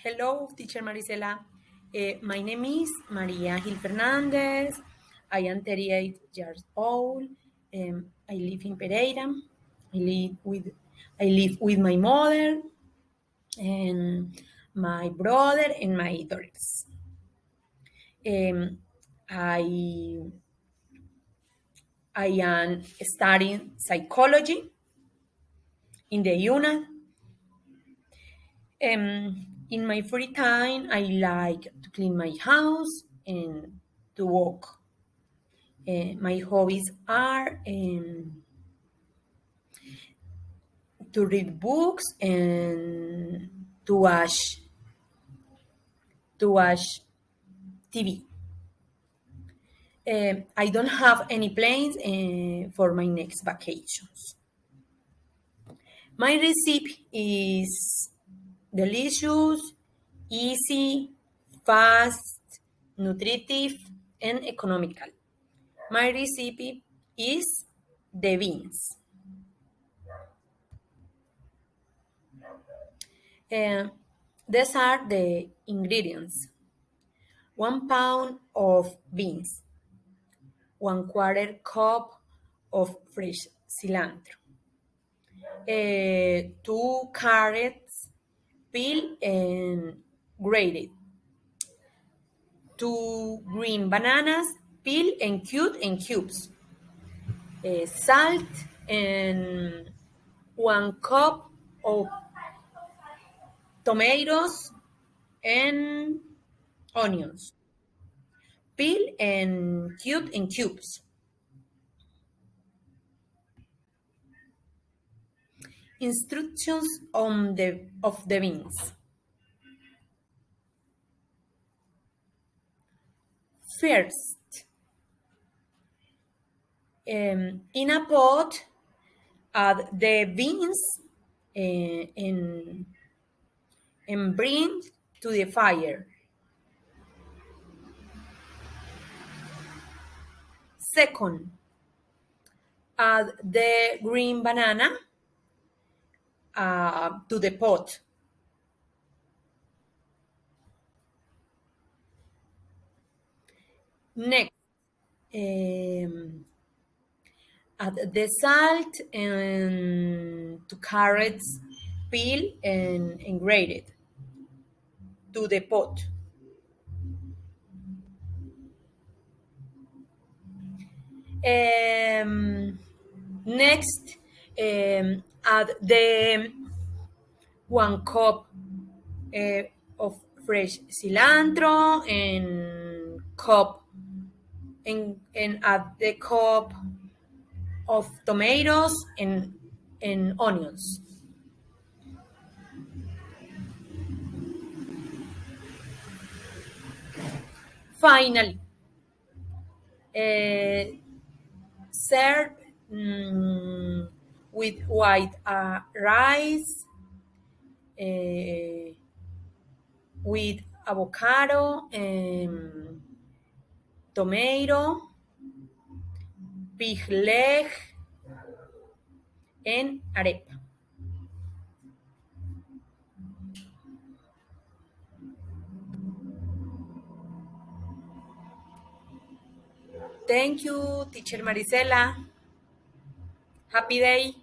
Hello, teacher Marisela. My name is María Gil Fernandez. I am 38 years old. I live in Pereira. I live with my mother and my brother and my daughters. Um, I I am studying psychology in the UNAD. In my free time, I like to clean my house and to walk. My hobbies are to read books and to watch TV. I don't have any plans for my next vacations. My recipe is delicious, easy, fast, nutritive, and economical. My recipe is the beans. Uh, these are the ingredients: 1 pound of beans, 1/4 cup of fresh cilantro, 2 carrots, peeled and grated, 2 green bananas, peeled and cut in cubes, salt, and 1 cup of tomatoes and onions, peeled and cut in cubes. Instructions of the beans. First, in a pot, add the beans and bring to the fire. Second, add the green banana to the pot. Next, add the salt and 2 carrots, peeled and grated to the pot. Next, add the 1 cup of fresh cilantro and add the cup of tomatoes and onions. Finally, serve with white rice, with avocado, tomato, pig leg, and arepa. Thank you, teacher Marisela. Happy day.